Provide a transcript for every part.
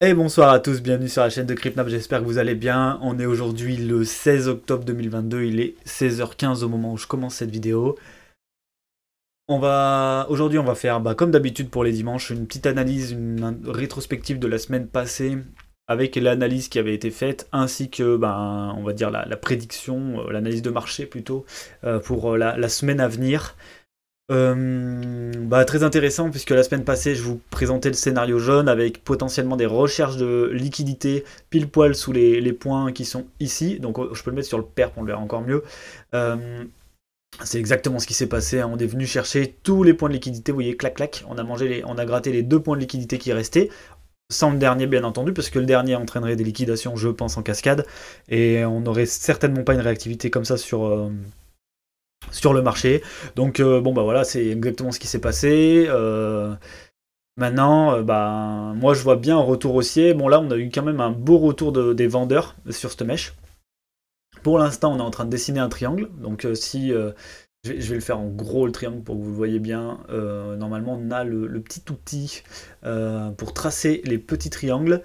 Et bonsoir à tous, bienvenue sur la chaîne de Crypnap, j'espère que vous allez bien. On est aujourd'hui le 16 octobre 2022, il est 16h15 au moment où je commence cette vidéo. Aujourd'hui on va faire, comme d'habitude pour les dimanches, une petite analyse, une rétrospective de la semaine passée avec l'analyse qui avait été faite, ainsi que, on va dire, la prédiction, l'analyse de marché plutôt, pour la semaine à venir. Très intéressant puisque la semaine passée je vous présentais le scénario jaune avec potentiellement des recherches de liquidité pile poil sous les points qui sont ici, donc je peux le mettre sur le pair pour le verra encore mieux. C'est exactement ce qui s'est passé, hein. On est venu chercher tous les points de liquidité, vous voyez, clac clac, on a gratté les 2 points de liquidité qui restaient, sans le dernier bien entendu, parce que le dernier entraînerait des liquidations je pense en cascade, et on n'aurait certainement pas une réactivité comme ça sur le marché. Donc voilà, c'est exactement ce qui s'est passé. Maintenant, moi je vois bien un retour haussier. Bon là, on a eu quand même un beau retour des vendeurs sur cette mèche. Pour l'instant, on est en train de dessiner un triangle. Donc je vais le faire en gros le triangle pour que vous le voyez bien. Normalement, on a le petit outil pour tracer les petits triangles.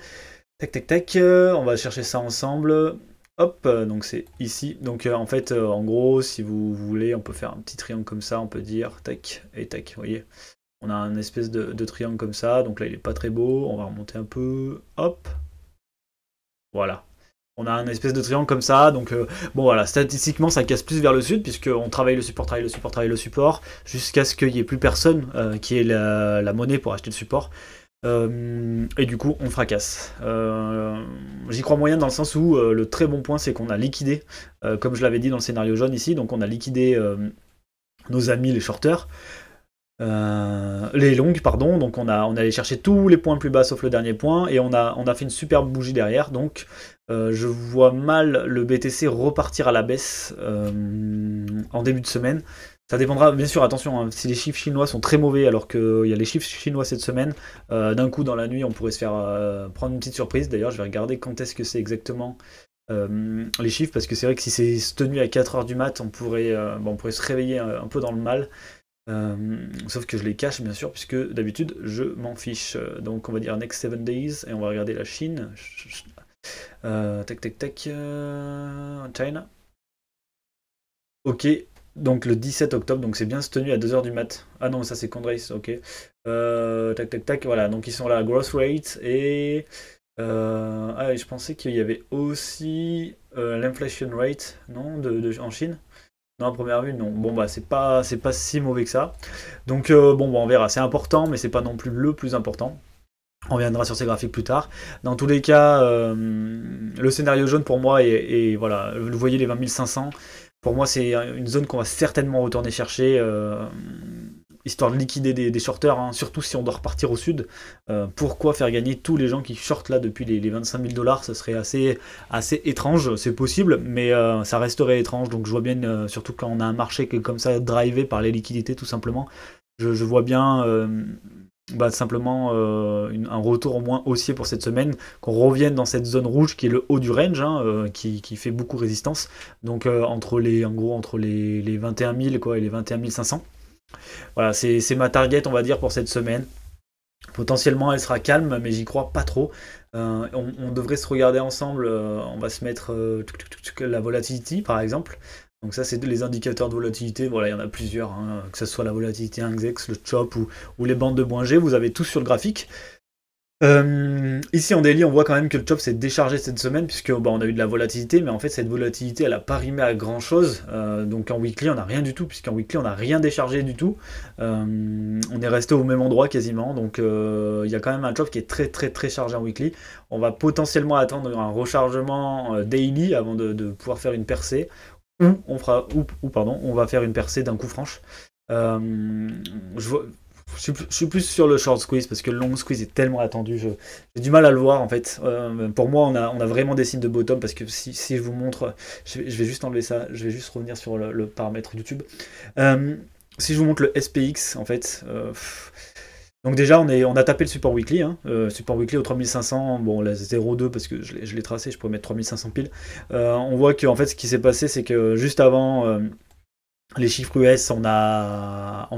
Tac tac tac, on va chercher ça ensemble. Hop, donc c'est ici. Donc en fait, en gros, si vous voulez, on peut faire un petit triangle comme ça, on peut dire tac et tac, vous voyez. On a un espèce de triangle comme ça, donc là il est pas très beau, on va remonter un peu, hop, voilà. On a un espèce de triangle comme ça, donc voilà, statistiquement ça casse plus vers le sud, puisqu'on travaille le support, travaille le support, travaille le support, jusqu'à ce qu'il n'y ait plus personne qui ait la monnaie pour acheter le support. Et du coup on fracasse. J'y crois moyen dans le sens où le très bon point c'est qu'on a liquidé, comme je l'avais dit dans le scénario jaune ici, donc on a liquidé nos amis les shorters, les longues pardon, donc on allé chercher tous les points plus bas sauf le dernier point, et on a fait une superbe bougie derrière, donc je vois mal le BTC repartir à la baisse en début de semaine. Ça dépendra, bien sûr, attention, hein, si les chiffres chinois sont très mauvais alors qu'il y a les chiffres chinois cette semaine, d'un coup dans la nuit on pourrait se faire prendre une petite surprise. D'ailleurs je vais regarder quand est-ce que c'est exactement les chiffres, parce que c'est vrai que si c'est tenu à 4h du mat, on pourrait se réveiller un peu dans le mal. Sauf que je les cache bien sûr, puisque d'habitude je m'en fiche. Donc on va dire next 7 days, et on va regarder la Chine. Tac tac tac, China. Ok, donc le 17 octobre, donc c'est bien tenu à 2h du mat. Ah non, ça c'est Condrace, ok. Tac tac tac, voilà, donc ils sont là, growth rate, et... je pensais qu'il y avait aussi l'inflation rate, non, en Chine. Non, à première vue, non. Bon, c'est pas si mauvais que ça. Donc, on verra. C'est important, mais c'est pas non plus le plus important. On reviendra sur ces graphiques plus tard. Dans tous les cas, le scénario jaune pour moi voilà, vous voyez les 20 500. Pour moi, c'est une zone qu'on va certainement retourner chercher, histoire de liquider des shorters, hein, surtout si on doit repartir au sud. Pourquoi faire gagner tous les gens qui shortent là depuis les 25 000 $? Ça serait assez étrange. C'est possible, mais ça resterait étrange. Donc je vois bien, surtout quand on a un marché qui est comme ça, drivé par les liquidités tout simplement, je vois bien simplement un retour au moins haussier pour cette semaine, qu'on revienne dans cette zone rouge qui est le haut du range, hein, qui fait beaucoup résistance, donc entre les 21 000 quoi, et les 21 500. Voilà, c'est ma target on va dire pour cette semaine. Potentiellement elle sera calme, mais j'y crois pas trop. On devrait se regarder ensemble, on va se mettre la volatility par exemple. Donc ça c'est les indicateurs de volatilité, voilà il y en a plusieurs, hein, que ce soit la volatilité index, le chop ou les bandes de point G, vous avez tous sur le graphique. Ici en daily on voit quand même que le chop s'est déchargé cette semaine, puisque on a eu de la volatilité, mais en fait cette volatilité elle a pas rimé à grand chose. Donc en weekly on a rien du tout, puisqu'en weekly on a rien déchargé du tout. On est resté au même endroit quasiment, donc il y a quand même un chop qui est très très très chargé en weekly. On va potentiellement attendre un rechargement daily avant de pouvoir faire une percée, ou on va faire une percée d'un coup franche. Je suis plus sur le short squeeze, parce que le long squeeze est tellement attendu, j'ai du mal à le voir en fait. Pour moi on a vraiment des signes de bottom, parce que si je vous montre, je vais juste enlever ça, je vais juste revenir sur le paramètre YouTube. Si je vous montre le SPX en fait, donc déjà on a tapé le support weekly, hein, support weekly au 3500, bon là 0,2 parce que je l'ai tracé, je pourrais mettre 3500 pile. On voit que en fait ce qui s'est passé c'est que juste avant les chiffres US, on a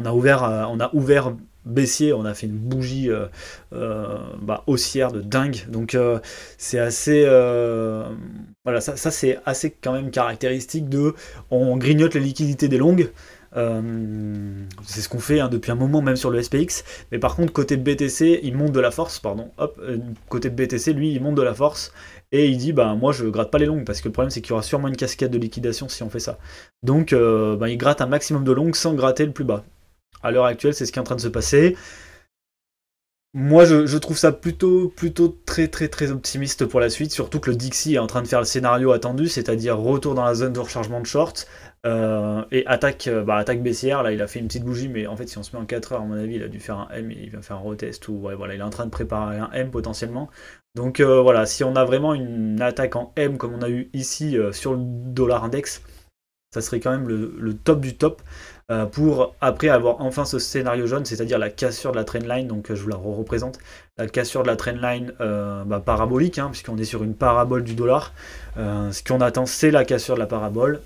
ouvert baissier, on a fait une bougie haussière de dingue. Donc c'est assez... voilà, ça c'est assez quand même caractéristique de... On grignote les liquidités des longues. C'est ce qu'on fait depuis un moment même sur le SPX, mais par contre côté de BTC il monte de la force, pardon, hop, côté de BTC lui il monte de la force et il dit bah moi je gratte pas les longues parce que le problème c'est qu'il y aura sûrement une cascade de liquidation si on fait ça, donc il gratte un maximum de longues sans gratter le plus bas. À l'heure actuelle c'est ce qui est en train de se passer. Moi, je trouve ça plutôt très très très optimiste pour la suite, surtout que le Dixie est en train de faire le scénario attendu, c'est-à-dire retour dans la zone de rechargement de short, et attaque baissière. Là, il a fait une petite bougie, mais en fait, si on se met en 4 heures, à mon avis, il a dû faire un M, il va faire un retest, ou ouais, voilà, il est en train de préparer un M potentiellement. Donc voilà, si on a vraiment une attaque en M comme on a eu ici sur le dollar index, ça serait quand même le top du top. Pour après avoir enfin ce scénario jaune, c'est-à-dire la cassure de la trendline, donc je vous la représente, la cassure de la trendline parabolique, puisqu'on est sur une parabole du dollar. Ce qu'on attend, c'est la cassure de la parabole.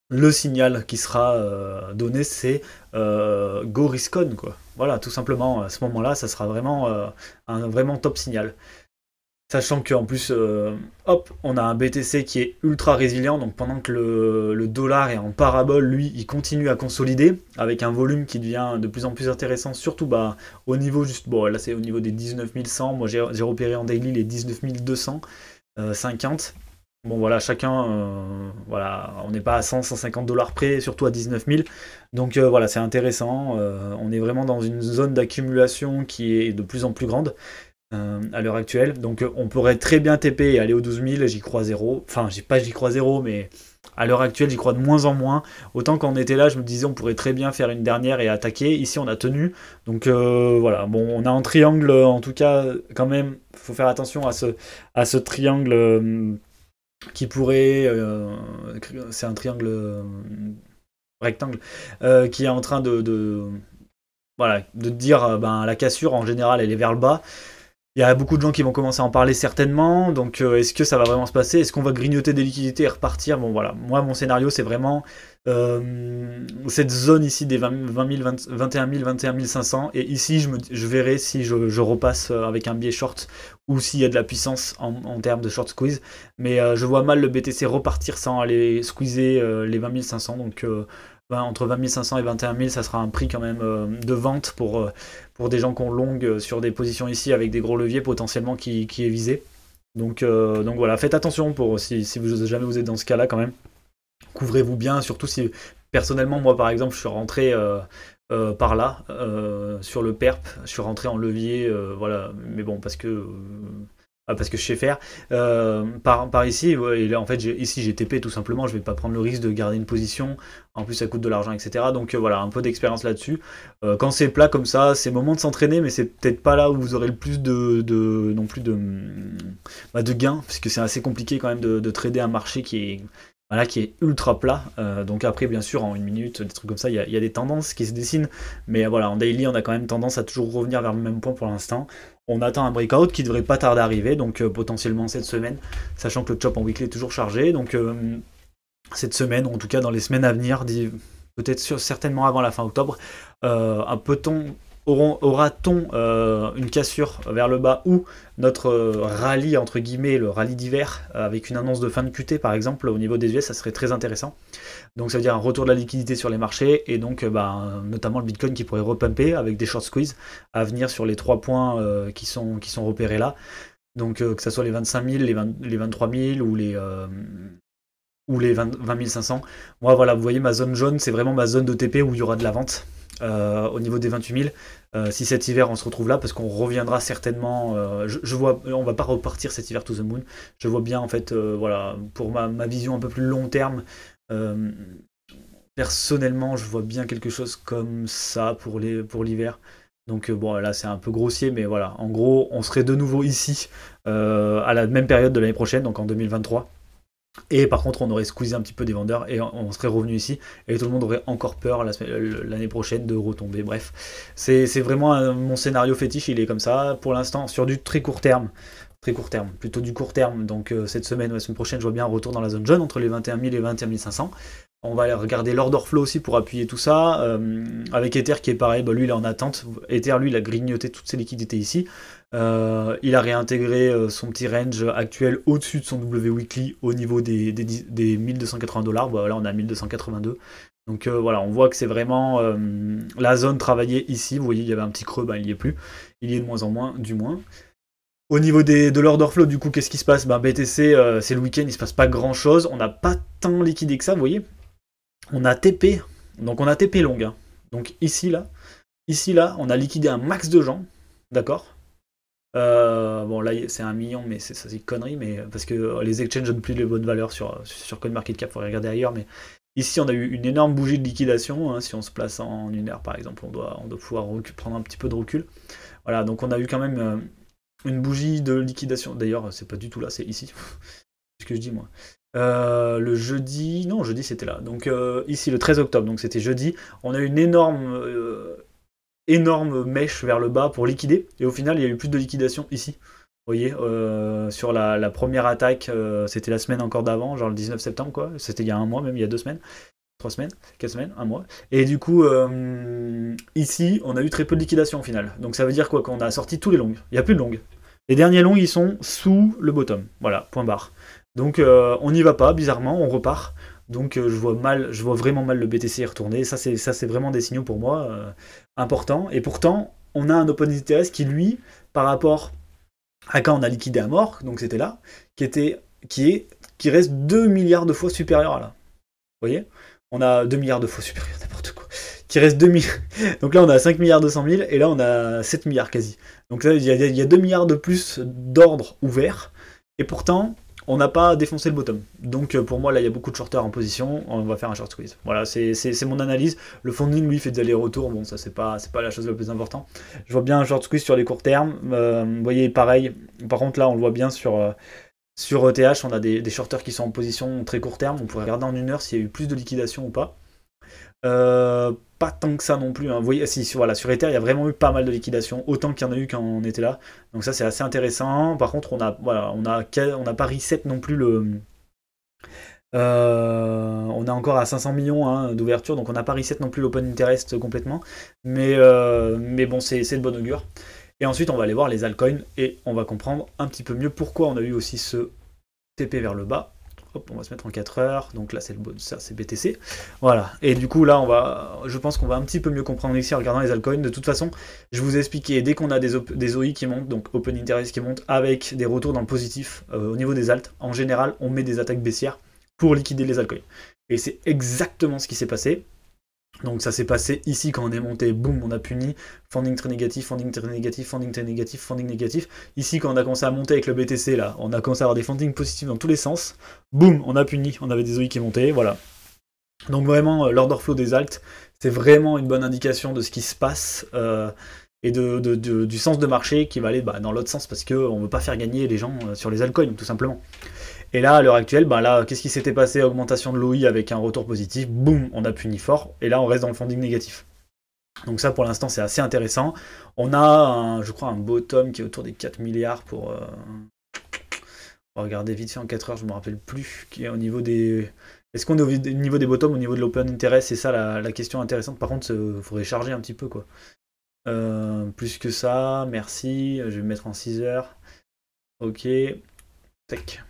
Le signal qui sera donné, c'est go risk on, quoi. Voilà, tout simplement, à ce moment-là, ça sera vraiment un vraiment top signal. Sachant qu'en plus, on a un BTC qui est ultra résilient, donc pendant que le dollar est en parabole, lui, il continue à consolider, avec un volume qui devient de plus en plus intéressant, surtout au niveau juste, bon là c'est au niveau des 19 100, moi j'ai repéré en daily les 19 250. Bon voilà, chacun, voilà, on n'est pas à 100-150 dollars près, surtout à 19 000, donc voilà, c'est intéressant, on est vraiment dans une zone d'accumulation qui est de plus en plus grande. À l'heure actuelle, donc on pourrait très bien TP et aller aux 12 000, j'y crois zéro, enfin j'y crois zéro, mais à l'heure actuelle j'y crois de moins en moins. Autant quand on était là, je me disais on pourrait très bien faire une dernière et attaquer, ici on a tenu, donc voilà, bon on a un triangle, en tout cas quand même, faut faire attention à ce triangle qui pourrait, c'est un triangle rectangle, qui est en train voilà, de dire la cassure en général elle est vers le bas. Il y a beaucoup de gens qui vont commencer à en parler certainement, donc est-ce que ça va vraiment se passer? Est-ce qu'on va grignoter des liquidités et repartir? Bon voilà, moi mon scénario c'est vraiment cette zone ici des 21 500, et ici je verrai si je repasse avec un biais short ou s'il y a de la puissance en termes de short squeeze, mais je vois mal le BTC repartir sans aller squeezer les 20 500, donc entre 20 500 et 21 000, ça sera un prix quand même de vente pour des gens qui ont longue sur des positions ici avec des gros leviers potentiellement qui est visé. Donc voilà, faites attention si jamais vous êtes dans ce cas-là quand même. Couvrez-vous bien, surtout si personnellement, moi par exemple, je suis rentré par là, sur le PERP, je suis rentré en levier, voilà, mais bon, parce que je sais faire. Par ici, ouais, et là, en fait, ici j'ai TP tout simplement, je vais pas prendre le risque de garder une position, en plus ça coûte de l'argent, etc. Donc voilà, un peu d'expérience là-dessus. Quand c'est plat comme ça, c'est le moment de s'entraîner, mais c'est peut-être pas là où vous aurez le plus non plus de gains, puisque c'est assez compliqué quand même de trader un marché qui est ultra plat. Donc après, bien sûr, en une minute, des trucs comme ça, il y a des tendances qui se dessinent. Mais voilà, en daily, on a quand même tendance à toujours revenir vers le même point pour l'instant. On attend un breakout qui devrait pas tarder à arriver, donc potentiellement cette semaine, sachant que le chop en weekly est toujours chargé. Donc cette semaine, ou en tout cas dans les semaines à venir, peut-être certainement avant la fin octobre, aura-t-on une cassure vers le bas ou notre rallye, entre guillemets, le rallye d'hiver, avec une annonce de fin de QT par exemple au niveau des US, ça serait très intéressant. Donc ça veut dire un retour de la liquidité sur les marchés, et donc notamment le Bitcoin qui pourrait repumper avec des short squeeze à venir sur les 3 points qui sont repérés là. Donc que ce soit les 25 000, les 23 000 ou les 20 500. Moi voilà, vous voyez ma zone jaune, c'est vraiment ma zone de TP où il y aura de la vente. Au niveau des 28 000, si cet hiver on se retrouve là, parce qu'on reviendra certainement, je vois, on va pas repartir cet hiver to the moon, je vois bien en fait, voilà, pour ma vision un peu plus long terme, personnellement je vois bien quelque chose comme ça pour l'hiver. Donc bon là c'est un peu grossier, mais voilà, en gros on serait de nouveau ici à la même période de l'année prochaine, donc en 2023. Et par contre, on aurait squeezé un petit peu des vendeurs et on serait revenu ici et tout le monde aurait encore peur l'année prochaine de retomber. Bref, c'est vraiment mon scénario fétiche, il est comme ça pour l'instant sur du très court terme, plutôt du court terme. Donc cette semaine ou la semaine prochaine, je vois bien un retour dans la zone jaune entre les 21 000 et 21 500. On va aller regarder l'order flow aussi pour appuyer tout ça. Avec Ether qui est pareil, bah lui il est en attente. Ether lui il a grignoté toutes ses liquidités ici. Il a réintégré son petit range actuel au-dessus de son W weekly au niveau des 1280 $. Bah, là on a 1282. Donc voilà, on voit que c'est vraiment la zone travaillée ici. Vous voyez, il y avait un petit creux, bah, il n'y est plus. Il y est de moins en moins, du moins. Au niveau de l'order flow, du coup, qu'est-ce qui se passe? Ben, BTC, c'est le week-end, il se passe pas grand-chose. On n'a pas tant liquidé que ça, vous voyez. On a TP, donc on a TP long. Hein. Donc ici, là, on a liquidé un max de gens, d'accord. Bon, là, c'est 1 million, mais c'est une connerie, mais, parce que les exchanges donnent plus les bonnes valeurs sur CoinMarketCap, il faudrait regarder ailleurs, mais ici, on a eu une énorme bougie de liquidation. Hein, si on se place en 1 heure, par exemple, on doit pouvoir prendre un petit peu de recul. Voilà, donc on a eu quand même une bougie de liquidation. D'ailleurs, c'est pas du tout là, c'est ici. C'est ce que je dis, moi. Le jeudi... Non, jeudi, c'était là. Donc ici, le 13 octobre, donc c'était jeudi. On a eu une énorme mèche vers le bas pour liquider. Et au final, il y a eu plus de liquidation ici. Vous voyez, sur la première attaque, c'était la semaine encore d'avant, genre le 19 septembre, quoi. C'était il y a un mois, même il y a 2 semaines. 3 semaines, 4 semaines, 1 mois. Et du coup, ici, on a eu très peu de liquidation au final. Donc ça veut dire quoi? Qu'on a sorti tous les longs. Il n'y a plus de longs. Les derniers longs, ils sont sous le bottom. Voilà, point barre. Donc on n'y va pas, bizarrement, on repart. Donc je vois vraiment mal le BTC retourner. Ça, c'est vraiment des signaux pour moi importants. Et pourtant, on a un open interest qui, lui, par rapport à quand on a liquidé à mort, donc c'était là, qui reste 2 milliards de fois supérieur à là. Vous voyez? On a 2 milliards de fois supérieur, n'importe quoi. Qui reste 2 milliards. Donc là, on a 5 milliards 200 000, et là, on a 7 milliards quasi. Donc là, il y a 2 milliards de plus d'ordre ouvert, et pourtant, on n'a pas défoncé le bottom. Donc pour moi, là, il y a beaucoup de shorters en position, on va faire un short squeeze. Voilà, c'est mon analyse. Le funding, lui, fait des allers-retours, bon, ça, c'est pas la chose la plus importante. Je vois bien un short squeeze sur les courts termes. Vous voyez, pareil. Par contre, là, on le voit bien sur ETH, on a des shorters qui sont en position très court terme. On pourrait regarder en 1 heure s'il y a eu plus de liquidation ou pas. Pas tant que ça non plus. Hein. Vous voyez, voilà, sur Ether, il y a vraiment eu pas mal de liquidation, autant qu'il y en a eu quand on était là. Donc ça, c'est assez intéressant. Par contre, on a pas reset non plus le... on est encore à 500 millions hein, d'ouverture, donc on n'a pas reset non plus l'open interest complètement. Mais bon, c'est de bon augure. Et ensuite, on va aller voir les altcoins et on va comprendre un petit peu mieux pourquoi on a eu aussi ce TP vers le bas. Hop, on va se mettre en 4 heures. Donc là, c'est BTC. Voilà. Et du coup, là, je pense qu'on va un petit peu mieux comprendre ici en regardant les altcoins. De toute façon, je vous ai expliqué, dès qu'on a des OI qui montent, donc Open Interest qui montent, avec des retours dans le positif au niveau des alts, en général, on met des attaques baissières pour liquider les altcoins. Et c'est exactement ce qui s'est passé. Donc ça s'est passé ici quand on est monté, boum, on a puni, funding très négatif, funding très négatif, funding très négatif, funding négatif. Ici quand on a commencé à monter avec le BTC, là, on a commencé à avoir des funding positifs dans tous les sens, boum, on a puni, on avait des OI qui montaient, voilà. Donc vraiment, l'order flow des alts, c'est vraiment une bonne indication de ce qui se passe et du sens de marché qui va aller dans l'autre sens parce qu'on ne veut pas faire gagner les gens sur les altcoins, tout simplement. Et là, à l'heure actuelle, là, qu'est-ce qui s'était passé? Augmentation de l'OI avec un retour positif, boum, on a puni fort, et là, on reste dans le funding négatif. Donc ça, pour l'instant, c'est assez intéressant. On a, je crois, un bottom qui est autour des 4 milliards pour... On va regarder vite fait en 4 heures, je ne me rappelle plus, qui est au niveau des... Est-ce qu'on est au niveau des bottoms, au niveau de l'open interest? C'est ça la question intéressante. Par contre, il faudrait charger un petit peu, quoi. Plus que ça, merci. Je vais me mettre en 6 heures. Ok. Tac.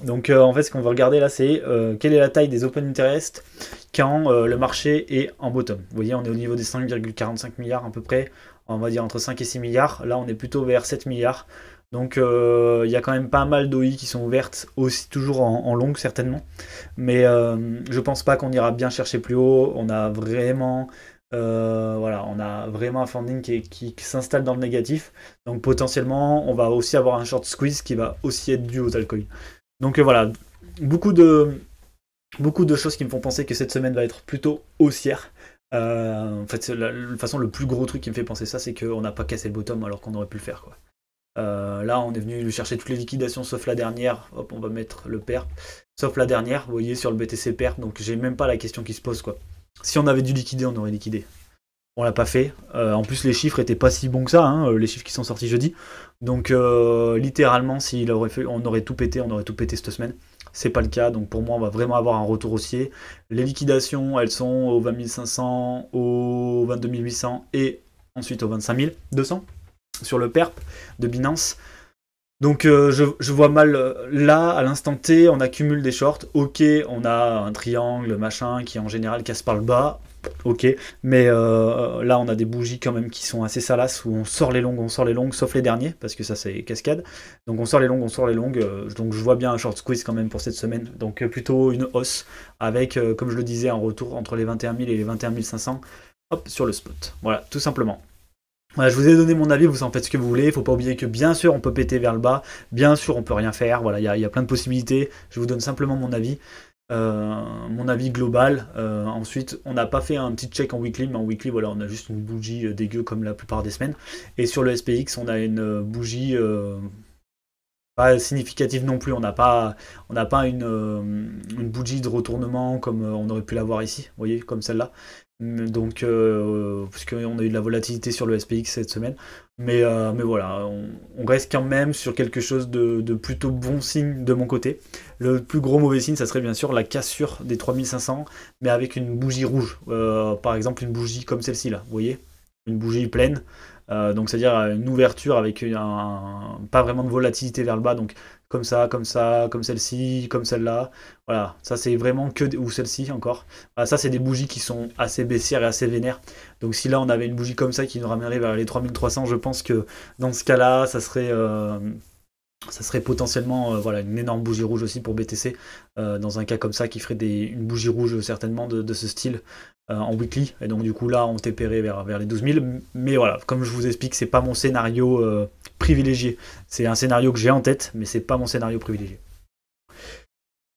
Donc en fait ce qu'on va regarder là c'est quelle est la taille des open interest quand le marché est en bottom. Vous voyez on est au niveau des 5,45 milliards à peu près, on va dire entre 5 et 6 milliards, là on est plutôt vers 7 milliards. Donc il y a quand même pas mal d'OI qui sont ouvertes, aussi toujours en longue certainement. Mais je pense pas qu'on ira bien chercher plus haut, on a vraiment... on a vraiment un funding qui s'installe dans le négatif. Donc potentiellement on va aussi avoir un short squeeze qui va aussi être dû aux altcoins. Donc voilà, beaucoup de choses qui me font penser que cette semaine va être plutôt haussière. En fait, de toute façon, le plus gros truc qui me fait penser ça, c'est qu'on n'a pas cassé le bottom alors qu'on aurait pu le faire, quoi. Là, on est venu chercher toutes les liquidations sauf la dernière. Hop, on va mettre le perp. Sauf la dernière, vous voyez, sur le BTC perp. Donc, j'ai même pas la question qui se pose, quoi. Si on avait dû liquider, on aurait liquidé. On l'a pas fait. En plus, les chiffres étaient pas si bons que ça, hein, les chiffres qui sont sortis jeudi. Donc, littéralement, on aurait tout pété cette semaine. c'est pas le cas, donc pour moi on va vraiment avoir un retour haussier. Les liquidations, elles sont au 20 500, au 22 800 et ensuite au 25 200 sur le PERP de Binance. Donc je vois mal là, à l'instant T, on accumule des shorts. Ok, on a un triangle, machin, qui en général casse par le bas. Ok, mais là on a des bougies quand même qui sont assez salaces où on sort les longues, sauf les derniers, parce que ça c'est cascade. Donc on sort les longues, donc je vois bien un short squeeze quand même pour cette semaine. Donc plutôt une hausse avec, comme je le disais, un retour entre les 21 000 et les 21 500, hop, sur le spot. Voilà, tout simplement. Voilà, je vous ai donné mon avis, vous en faites ce que vous voulez. Il ne faut pas oublier que bien sûr on peut péter vers le bas, bien sûr on peut rien faire. Voilà, il y a plein de possibilités. Je vous donne simplement mon avis global. Ensuite, on n'a pas fait un petit check en weekly, mais en weekly, voilà, on a juste une bougie dégueu comme la plupart des semaines. Et sur le SPX, on a une bougie pas significative non plus. On n'a pas une bougie de retournement comme on aurait pu l'avoir ici, vous voyez, comme celle-là. Donc, puisqu'on a eu de la volatilité sur le SPX cette semaine. Mais voilà, on reste quand même sur quelque chose de plutôt bon signe de mon côté. Le plus gros mauvais signe, ça serait bien sûr la cassure des 3500, mais avec une bougie rouge. Par exemple, une bougie comme celle-ci, là, vous voyez, une bougie pleine. Donc c'est-à-dire une ouverture avec pas vraiment de volatilité vers le bas, donc comme ça, comme celle-ci, comme celle-là. Voilà, ça c'est vraiment ou celle-ci encore. Voilà, ça c'est des bougies qui sont assez baissières et assez vénères. Donc si là on avait une bougie comme ça qui nous ramènerait vers les 3300, je pense que dans ce cas-là, ça serait potentiellement voilà, une énorme bougie rouge aussi pour BTC. Dans un cas comme ça, qui ferait une bougie rouge certainement de ce style en weekly. Et donc du coup là, on TPrait vers les 12 000. Mais voilà, comme je vous explique, c'est pas mon scénario privilégié. C'est un scénario que j'ai en tête, mais c'est pas mon scénario privilégié.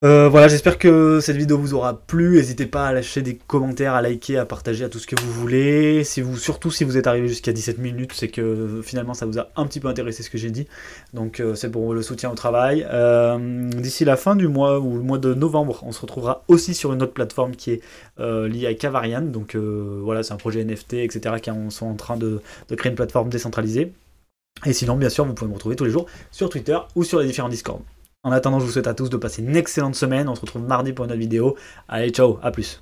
Voilà, j'espère que cette vidéo vous aura plu. N'hésitez pas à lâcher des commentaires, à liker, à partager, à tout ce que vous voulez. Surtout si vous êtes arrivé jusqu'à 17 minutes, c'est que finalement ça vous a un petit peu intéressé ce que j'ai dit. Donc c'est pour le soutien au travail. D'ici la fin du mois ou le mois de novembre, on se retrouvera aussi sur une autre plateforme qui est liée à Cavarian. Donc voilà, c'est un projet NFT, etc. qui sont en train de créer une plateforme décentralisée. Et sinon, bien sûr, vous pouvez me retrouver tous les jours sur Twitter ou sur les différents Discord. En attendant, je vous souhaite à tous de passer une excellente semaine. On se retrouve mardi pour une autre vidéo. Allez, ciao, à plus.